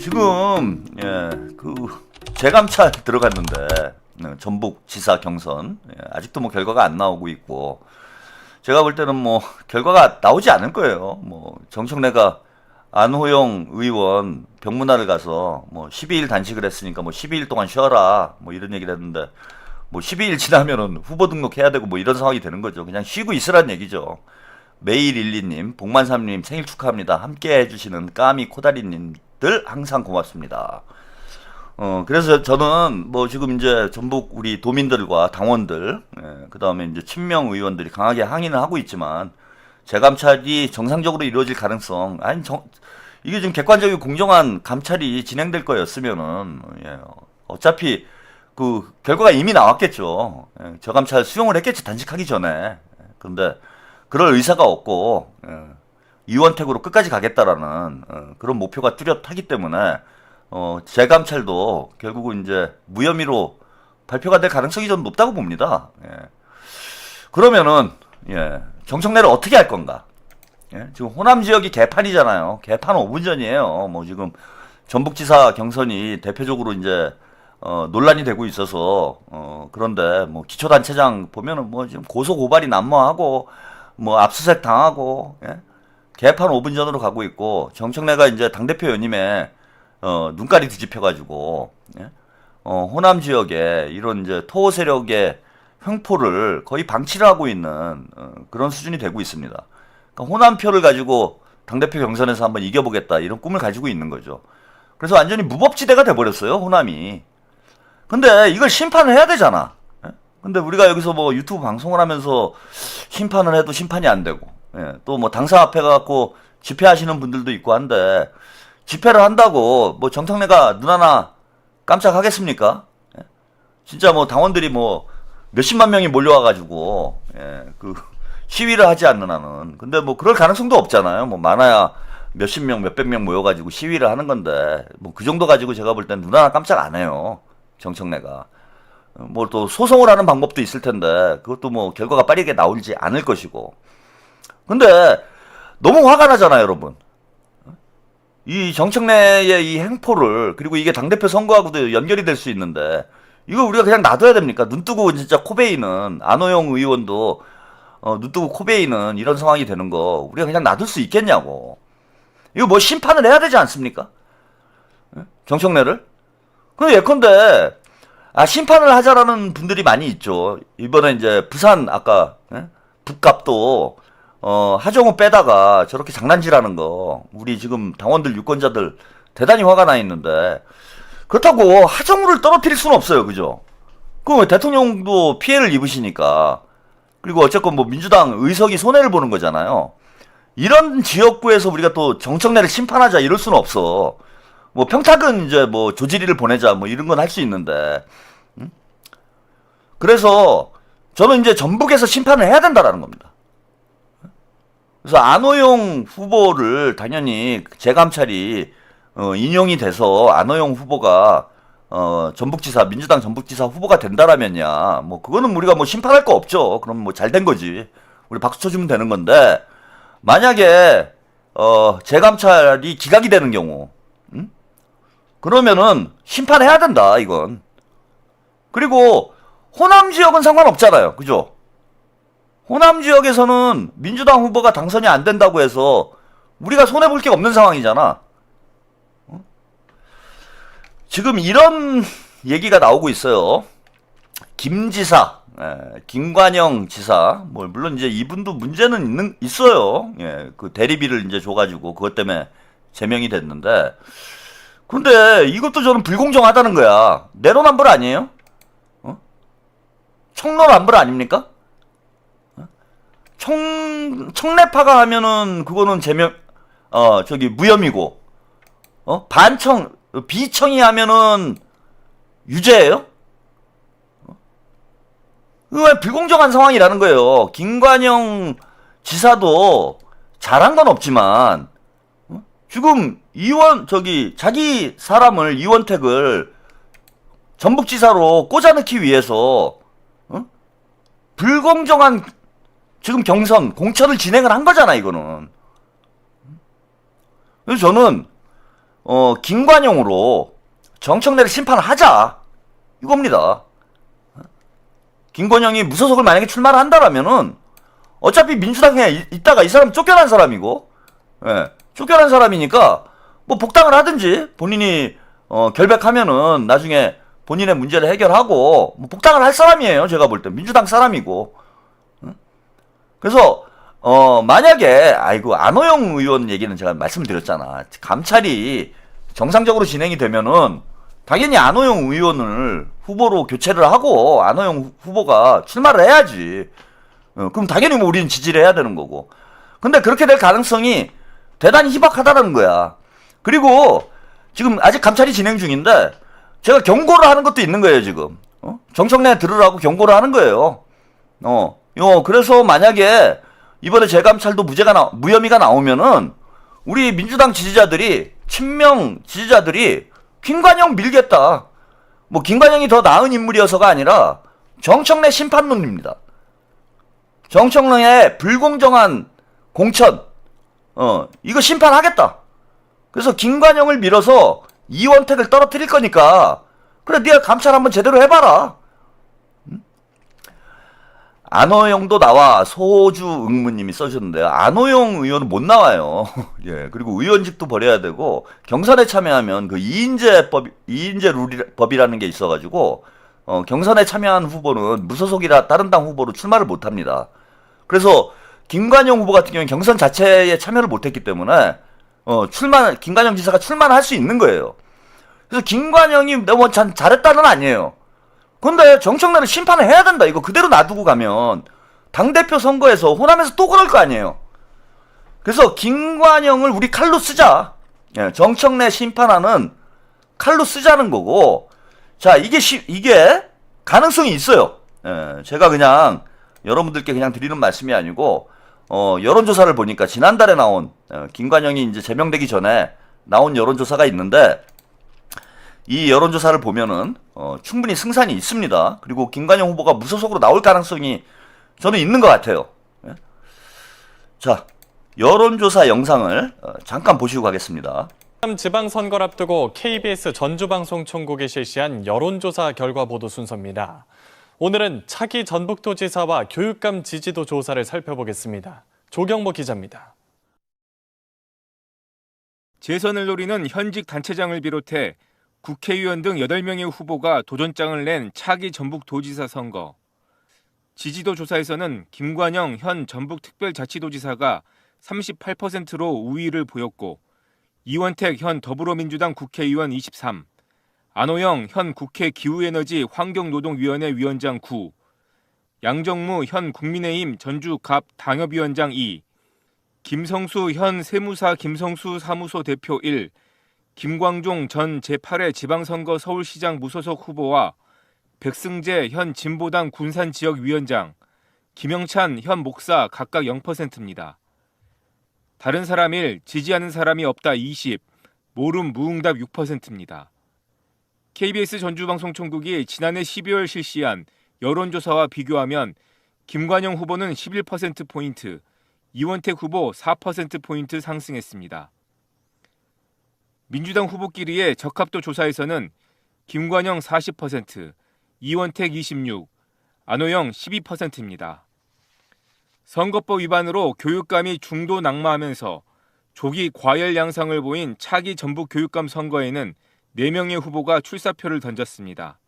지금 재감찰 들어갔는데 전북지사 경선 아직도 뭐 결과가 안 나오고 있고, 제가 볼 때는 뭐 결과가 나오지 않을 거예요. 뭐 정청래가 안호영 의원 병문안을 가서 뭐 12일 단식을 했으니까 뭐 12일 동안 쉬어라 뭐 이런 얘기를 했는데, 뭐 12일 지나면은 후보 등록해야 되고 뭐 이런 상황이 되는 거죠. 그냥 쉬고 있으란 얘기죠. 메일일리님, 복만삼님 생일 축하합니다. 함께 해주시는 까미 코다리님들 항상 고맙습니다. 그래서 저는 뭐 지금 이제 전북 우리 도민들과 당원들, 그 다음에 이제 친명 의원들이 강하게 항의는 하고 있지만, 재감찰이 정상적으로 이루어질 가능성, 이게 지금 객관적이고 공정한 감찰이 진행될 거였으면은, 어차피 그 결과가 이미 나왔겠죠. 재감찰 수용을 했겠지, 단식하기 전에. 근데 그럴 의사가 없고, 이원택으로 끝까지 가겠다라는 그런 목표가 뚜렷하기 때문에 재감찰도 결국은 이제 무혐의로 발표가 될 가능성이 좀 높다고 봅니다. 그러면은 정청래를 어떻게 할 건가? 지금 호남 지역이 개판이잖아요. 개판 5분 전이에요. 뭐 지금 전북지사 경선이 대표적으로 이제 논란이 되고 있어서 그런데 뭐 기초단체장 보면은 뭐 지금 고소 고발이 난무하고 뭐 압수수색 당하고 개판 5분 전으로 가고 있고, 정청래가 이제 당대표 연임에 눈깔이 뒤집혀가지고 호남 지역에 이런 이제 토호 세력의 횡포를 거의 방치를 하고 있는 그런 수준이 되고 있습니다. 그러니까 호남표를 가지고 당대표 경선에서 한번 이겨보겠다 이런 꿈을 가지고 있는 거죠. 그래서 완전히 무법지대가 돼버렸어요, 호남이. 근데 이걸 심판을 해야 되잖아. 근데 우리가 여기서 뭐 유튜브 방송을 하면서 심판을 해도 심판이 안 되고, 또 뭐 당사 앞에 가갖고 집회하시는 분들도 있고 한데, 집회를 한다고 뭐 정청래가 눈 하나 깜짝하겠습니까? 진짜 뭐 당원들이 뭐 몇십만 명이 몰려와가지고 그 시위를 하지 않는 한은, 근데 뭐 그럴 가능성도 없잖아요. 뭐 많아야 몇십 명, 몇백 명 모여가지고 시위를 하는 건데, 뭐 그 정도 가지고 제가 볼 땐 눈 하나 깜짝 안 해요, 정청래가. 뭐 또 소송을 하는 방법도 있을 텐데 그것도 뭐 결과가 빠르게 나오지 않을 것이고. 근데 너무 화가 나잖아요, 여러분. 이 정청래의 이 행포를, 그리고 이게 당대표 선거하고도 연결이 될 수 있는데, 이거 우리가 그냥 놔둬야 됩니까? 눈 뜨고 진짜 코베이는, 안호영 의원도 눈 뜨고 코베이는 이런 상황이 되는 거 우리가 그냥 놔둘 수 있겠냐고. 이거 뭐 심판을 해야 되지 않습니까? 정청래를? 근데 예컨대 심판을 하자라는 분들이 많이 있죠. 이번에 이제 부산 아까 북갑도 하정우 빼다가 저렇게 장난질하는 거, 우리 지금 당원들 유권자들 대단히 화가 나 있는데, 그렇다고 하정우를 떨어뜨릴 수는 없어요, 그죠? 그 대통령도 피해를 입으시니까. 그리고 어쨌건 뭐 민주당 의석이 손해를 보는 거잖아요. 이런 지역구에서 우리가 또 정청래를 심판하자 이럴 수는 없어. 뭐 평택은 이제 뭐 조지리를 보내자 뭐 이런 건 할 수 있는데, 그래서 저는 이제 전북에서 심판을 해야 된다라는 겁니다. 그래서 안호영 후보를 당연히 재감찰이 인용이 돼서 안호영 후보가 전북지사, 민주당 전북지사 후보가 된다라면야 뭐 그거는 우리가 뭐 심판할 거 없죠. 그럼 뭐 잘 된 거지, 우리 박수 쳐주면 되는 건데, 만약에 재감찰이 기각이 되는 경우, 그러면은 심판해야 된다, 이건. 그리고 호남 지역은 상관없잖아요, 그죠? 호남 지역에서는 민주당 후보가 당선이 안 된다고 해서 우리가 손해볼 게 없는 상황이잖아. 지금 이런 얘기가 나오고 있어요. 김 지사, 김관영 지사, 뭐 물론 이제 이분도 문제는 있어요. 그 대리비를 이제 줘가지고 그것 때문에 제명이 됐는데, 근데 이것도 저는 불공정하다는 거야. 내로남불 아니에요? 청로남불 아닙니까? 청래파가 하면은 그거는 무혐의고, 비청이 하면은 유죄예요? 이거 불공정한 상황이라는 거예요. 김관영 지사도 잘한 건 없지만, 지금 자기 사람을, 이원택을 전북지사로 꽂아넣기 위해서 불공정한 지금 공천을 진행을 한 거잖아, 이거는. 그래서 저는 김관영으로 정청래를 심판하자 이겁니다. 김관영이 무소속을 만약에 출마를 한다라면은 어차피 민주당에 있다가 이 사람 쫓겨난 사람이고, 예, 쫓겨난 사람이니까 뭐 복당을 하든지 본인이 결백하면은 나중에 본인의 문제를 해결하고 뭐 복당을 할 사람이에요. 제가 볼 때 민주당 사람이고. 그래서 만약에 아이고 안호영 의원 얘기는 제가 말씀드렸잖아. 감찰이 정상적으로 진행이 되면은 당연히 안호영 의원을 후보로 교체를 하고 안호영 후보가 출마를 해야지. 그럼 당연히 뭐 우리는 지지를 해야 되는 거고. 근데 그렇게 될 가능성이 대단히 희박하다는 거야. 그리고 지금 아직 감찰이 진행 중인데 제가 경고를 하는 것도 있는 거예요, 지금. 정청래 들으라고 경고를 하는 거예요. 그래서 만약에 이번에 재감찰도 무혐의가 나오면은 우리 민주당 지지자들이, 친명 지지자들이 김관영 밀겠다. 뭐 김관영이 더 나은 인물이어서가 아니라 정청래 심판론입니다. 정청래의 불공정한 공천, 이거 심판하겠다. 그래서 김관영을 밀어서 이원택을 떨어뜨릴 거니까 그래 네가 감찰 한번 제대로 해봐라. 안호영도 나와 소주 응무님이 써주셨는데요. 안호영 의원은 못 나와요. 예, 그리고 의원직도 버려야 되고 경선에 참여하면 그 이인제 법이라는 게 있어가지고 경선에 참여한 후보는 무소속이라 다른 당 후보로 출마를 못합니다. 그래서 김관영 후보 같은 경우는 경선 자체에 참여를 못했기 때문에 김관영 지사가 출마를 할 수 있는 거예요. 그래서 김관영이 너무 잘했다는 아니에요. 근데 정청래를 심판을 해야 된다. 이거 그대로 놔두고 가면 당대표 선거에서 호남에서 또 그럴 거 아니에요. 그래서 김관영을 우리 칼로 쓰자. 예, 정청래 심판하는 칼로 쓰자는 거고. 자, 이게 가능성이 있어요. 예, 제가 그냥 여러분들께 그냥 드리는 말씀이 아니고 여론조사를 보니까 지난달에 나온 김관영이 이제 제명되기 전에 나온 여론조사가 있는데 이 여론조사를 보면은 충분히 승산이 있습니다. 그리고 김관영 후보가 무소속으로 나올 가능성이 저는 있는 것 같아요. 예? 자, 여론조사 영상을 잠깐 보시고 가겠습니다. 지방선거를 앞두고 KBS 전주방송총국이 실시한 여론조사 결과 보도 순서입니다. 오늘은 차기 전북도지사와 교육감 지지도 조사를 살펴보겠습니다. 조경모 기자입니다. 재선을 노리는 현직 단체장을 비롯해 국회의원 등 8명의 후보가 도전장을 낸 차기 전북도지사 선거. 지지도 조사에서는 김관영 현 전북특별자치도지사가 38%로 우위를 보였고 이원택 현 더불어민주당 국회의원 23, 안호영 현 국회 기후에너지 환경노동위원회 위원장 9, 양정무 현 국민의힘 전주갑 당협위원장 2, 김성수 현 세무사 김성수 사무소 대표 1, 김광종 전 제8회 지방선거 서울시장 무소속 후보와 백승재 현 진보당 군산지역위원장, 김영찬 현 목사 각각 0%입니다. 다른 사람 1, 지지하는 사람이 없다 20, 모름 무응답 6%입니다. KBS 전주방송총국이 지난해 12월 실시한 여론조사와 비교하면 김관영 후보는 11%포인트, 이원택 후보 4%포인트 상승했습니다. 민주당 후보끼리의 적합도 조사에서는 김관영 40%, 이원택 26, 안호영 12%입니다. 선거법 위반으로 교육감이 중도 낙마하면서 조기 과열 양상을 보인 차기 전북 교육감 선거에는 4명의 후보가 출사표를 던졌습니다.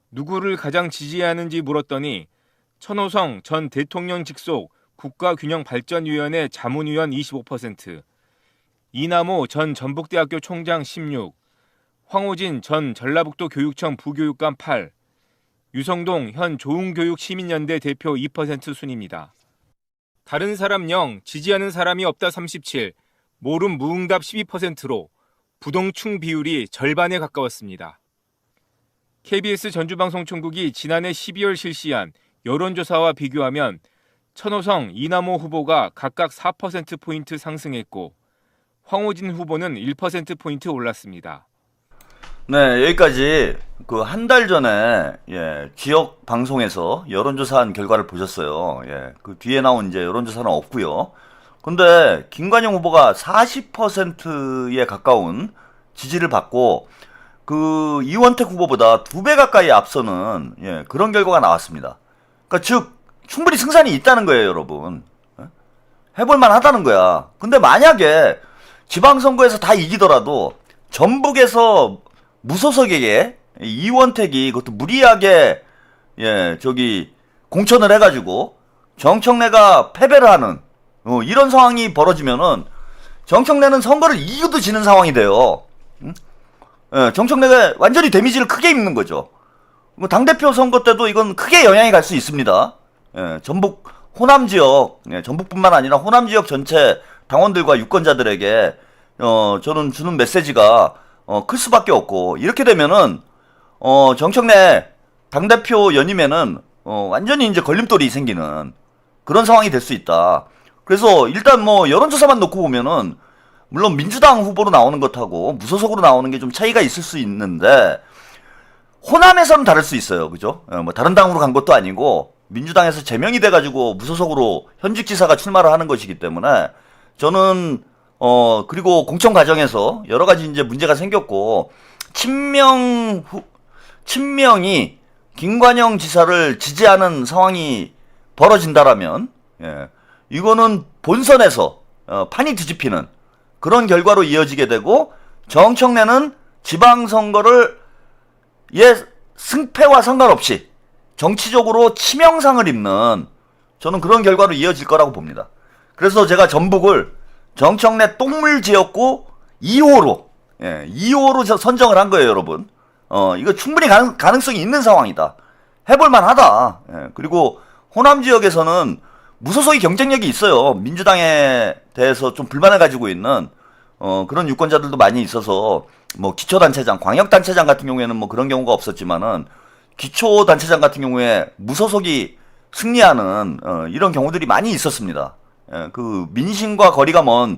누구를 가장 지지하는지 물었더니 천호성 전 대통령 직속 국가균형발전위원회 자문위원 25%, 이남호 전 전북대학교 총장 16, 황호진 전 전라북도 교육청 부교육감 8, 유성동 현 조웅교육시민연대 대표 2% 순입니다. 다른 사람 0, 지지하는 사람이 없다 37, 모름 무응답 12%로 부동층 비율이 절반에 가까웠습니다. KBS 전주방송총국이 지난해 12월 실시한 여론조사와 비교하면 천호성, 이남호 후보가 각각 4%포인트 상승했고 황호진 후보는 1%포인트 올랐습니다. 네, 여기까지 그 한 달 전에 지역 방송에서 여론조사한 결과를 보셨어요. 그 뒤에 나온 이제 여론조사는 없고요. 근데 김관영 후보가 40%에 가까운 지지를 받고 그 이원택 후보보다 2배 가까이 앞서는 그런 결과가 나왔습니다. 그러니까 즉 충분히 승산이 있다는 거예요, 여러분. 해볼만 하다는 거야. 근데 만약에 지방선거에서 다 이기더라도 전북에서 무소속에게 이원택이 그것도 무리하게 공천을 해가지고 정청래가 패배를 하는 이런 상황이 벌어지면은 정청래는 선거를 이겨도 지는 상황이 돼요. 정청래가 완전히 데미지를 크게 입는 거죠. 당대표 선거 때도 이건 크게 영향이 갈 수 있습니다. 전북 호남 지역, 전북뿐만 아니라 호남 지역 전체 당원들과 유권자들에게 저는 주는 메시지가 클 수밖에 없고, 이렇게 되면은 정청래 당대표 연임에는 완전히 이제 걸림돌이 생기는 그런 상황이 될 수 있다. 그래서 일단 뭐 여론조사만 놓고 보면은 물론 민주당 후보로 나오는 것하고 무소속으로 나오는 게 좀 차이가 있을 수 있는데 호남에서는 다를 수 있어요. 그죠? 뭐 다른 당으로 간 것도 아니고 민주당에서 제명이 돼가지고 무소속으로 현직 지사가 출마를 하는 것이기 때문에 저는 그리고 공천 과정에서 여러 가지 이제 문제가 생겼고 친명이 김관영 지사를 지지하는 상황이 벌어진다라면 이거는 본선에서 판이 뒤집히는 그런 결과로 이어지게 되고 정청래는 지방선거를 승패와 상관없이 정치적으로 치명상을 입는 저는 그런 결과로 이어질 거라고 봅니다. 그래서 제가 전북을 정청래 똥물 지역구 2호로 선정을 한 거예요, 여러분. 이거 충분히 가능성이 있는 상황이다. 해볼만 하다. 그리고 호남 지역에서는 무소속이 경쟁력이 있어요. 민주당에 대해서 좀 불만을 가지고 있는 그런 유권자들도 많이 있어서 뭐 기초단체장, 광역단체장 같은 경우에는 뭐 그런 경우가 없었지만은 기초단체장 같은 경우에 무소속이 승리하는 이런 경우들이 많이 있었습니다. 그 민심과 거리가 먼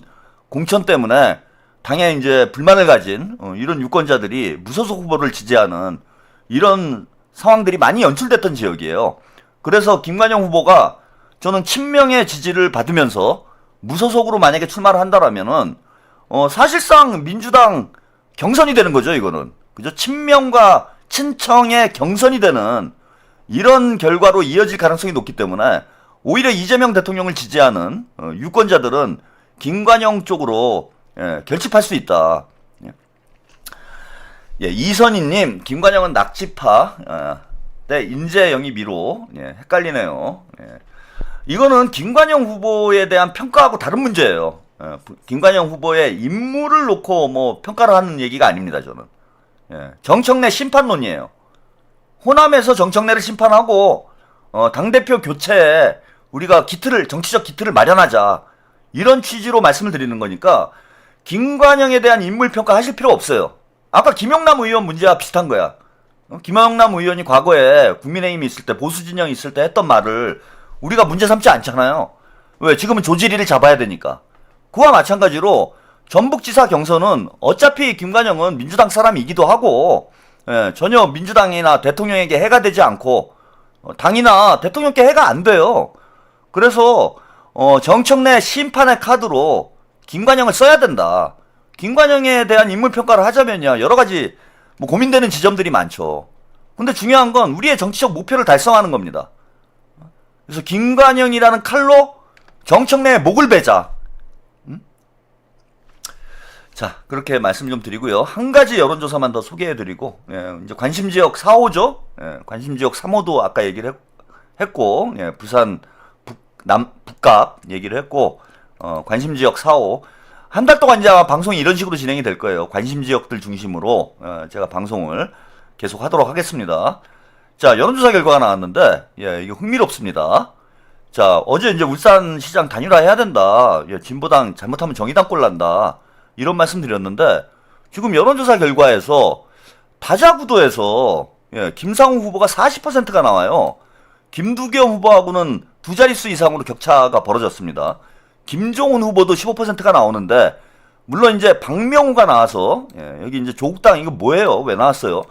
공천 때문에 당에 이제 불만을 가진 이런 유권자들이 무소속 후보를 지지하는 이런 상황들이 많이 연출됐던 지역이에요. 그래서 김관영 후보가 저는 친명의 지지를 받으면서 무소속으로 만약에 출마를 한다라면은 사실상 민주당 경선이 되는 거죠, 이거는. 그죠? 친명과 친청의 경선이 되는 이런 결과로 이어질 가능성이 높기 때문에 오히려 이재명 대통령을 지지하는 유권자들은 김관영 쪽으로 결집할 수 있다. 이선희님, 김관영은 낙지파, 네, 인재 영입 1호, 헷갈리네요. 이거는 김관영 후보에 대한 평가하고 다른 문제예요. 김관영 후보의 인물을 놓고 뭐 평가를 하는 얘기가 아닙니다, 저는. 정청래 심판론이에요. 호남에서 정청래를 심판하고 당대표 교체에 우리가 정치적 기틀을 마련하자, 이런 취지로 말씀을 드리는 거니까 김관영에 대한 인물 평가 하실 필요 없어요. 아까 김영남 의원 문제와 비슷한 거야. 김영남 의원이 과거에 국민의힘이 있을 때, 보수 진영이 있을 때 했던 말을 우리가 문제 삼지 않잖아요. 왜? 지금은 조지리를 잡아야 되니까. 그와 마찬가지로 전북지사 경선은 어차피 김관영은 민주당 사람이기도 하고 전혀 민주당이나 대통령에게 해가 되지 않고 당이나 대통령께 해가 안 돼요. 그래서 정청래 심판의 카드로 김관영을 써야 된다. 김관영에 대한 인물 평가를 하자면요, 여러 가지 뭐 고민되는 지점들이 많죠. 근데 중요한 건 우리의 정치적 목표를 달성하는 겁니다. 그래서 김관영이라는 칼로 정청래의 목을 베자. 자, 그렇게 말씀 좀 드리고요. 한 가지 여론조사만 더 소개해드리고, 이제 관심지역 4호죠. 관심지역 3호도 아까 얘기를 했고, 부산 북갑 얘기를 했고, 관심지역 4호. 한 달 동안 이제 아마 방송이 이런 식으로 진행이 될 거예요. 관심지역들 중심으로 제가 방송을 계속 하도록 하겠습니다. 자, 여론조사 결과가 나왔는데, 이게 흥미롭습니다. 자, 어제 이제 울산시장 단일화 해야 된다. 진보당 잘못하면 정의당 꼴 난다. 이런 말씀 드렸는데, 지금 여론조사 결과에서 다자구도에서 김상우 후보가 40%가 나와요. 김두겸 후보하고는 두 자릿수 이상으로 격차가 벌어졌습니다. 김종훈 후보도 15%가 나오는데, 물론 이제 박명우가 나와서, 여기 이제 조국당 이거 뭐예요? 왜 나왔어요?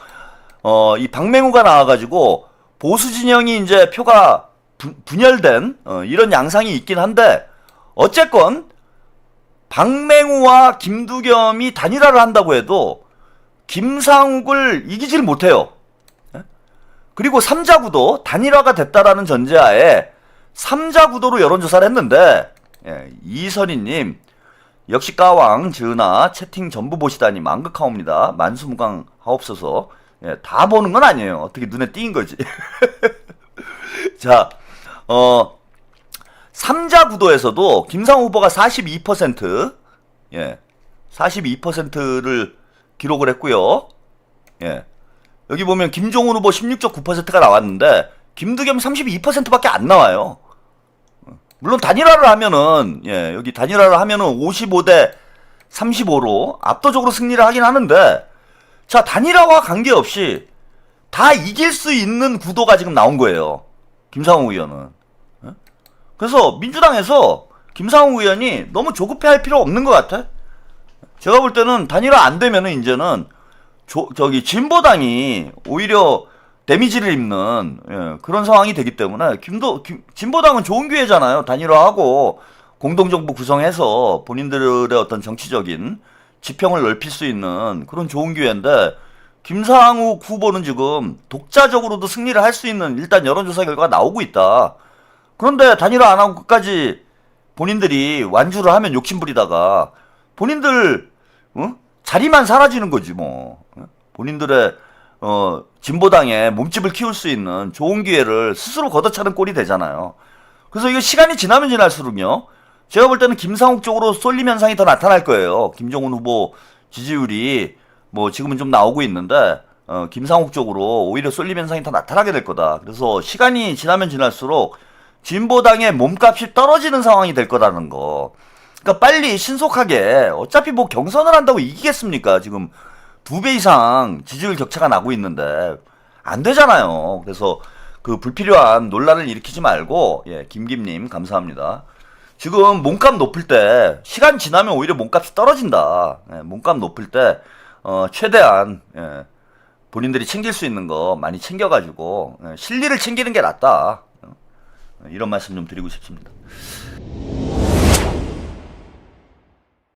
이 박명우가 나와가지고 보수 진영이 이제 표가 분열된 이런 양상이 있긴 한데, 어쨌건 박맹우와 김두겸이 단일화를 한다고 해도 김상욱을 이기질 못해요. 그리고 3자 구도 단일화가 됐다라는 전제하에 3자 구도로 여론조사를 했는데 이선희님 역시 까왕 즈은아 채팅 전부 보시다니 망극하옵니다. 만수무강 하옵소서. 다 보는 건 아니에요. 어떻게 눈에 띄인 거지. 자 3자 구도에서도 김상욱 후보가 42% 42%를 기록을 했고요. 여기 보면 김종훈 후보 16.9%가 나왔는데 김두겸 32%밖에 안 나와요. 물론 단일화를 하면은 여기 단일화를 하면은 55대 35로 압도적으로 승리를 하긴 하는데 자 단일화와 관계없이 다 이길 수 있는 구도가 지금 나온 거예요. 김상욱 의원은. 그래서 민주당에서 김상욱 의원이 너무 조급해할 필요 없는 것 같아. 제가 볼 때는 단일화 안 되면은 이제는 저기 진보당이 오히려 데미지를 입는 그런 상황이 되기 때문에 진보당은 좋은 기회잖아요. 단일화하고 공동정부 구성해서 본인들의 어떤 정치적인 지평을 넓힐 수 있는 그런 좋은 기회인데 김상욱 후보는 지금 독자적으로도 승리를 할 수 있는 일단 여론조사 결과가 나오고 있다. 그런데 단일화 안 하고 끝까지 본인들이 완주를 하면 욕심부리다가 본인들 자리만 사라지는 거지 뭐. 본인들의 진보당에 몸집을 키울 수 있는 좋은 기회를 스스로 걷어차는 꼴이 되잖아요. 그래서 이게 시간이 지나면 지날수록요. 제가 볼 때는 김상욱 쪽으로 쏠림 현상이 더 나타날 거예요. 김종훈 후보 지지율이 뭐 지금은 좀 나오고 있는데 김상욱 쪽으로 오히려 쏠림 현상이 더 나타나게 될 거다. 그래서 시간이 지나면 지날수록 진보당의 몸값이 떨어지는 상황이 될 거라는 거. 그러니까 빨리 신속하게 어차피 뭐 경선을 한다고 이기겠습니까? 지금 2배 이상 지지율 격차가 나고 있는데 안 되잖아요. 그래서 그 불필요한 논란을 일으키지 말고 김김님 감사합니다. 지금 몸값 높을 때 시간 지나면 오히려 몸값이 떨어진다. 몸값 높을 때 최대한 본인들이 챙길 수 있는 거 많이 챙겨가지고 실리를 챙기는 게 낫다. 이런 말씀 좀 드리고 싶습니다.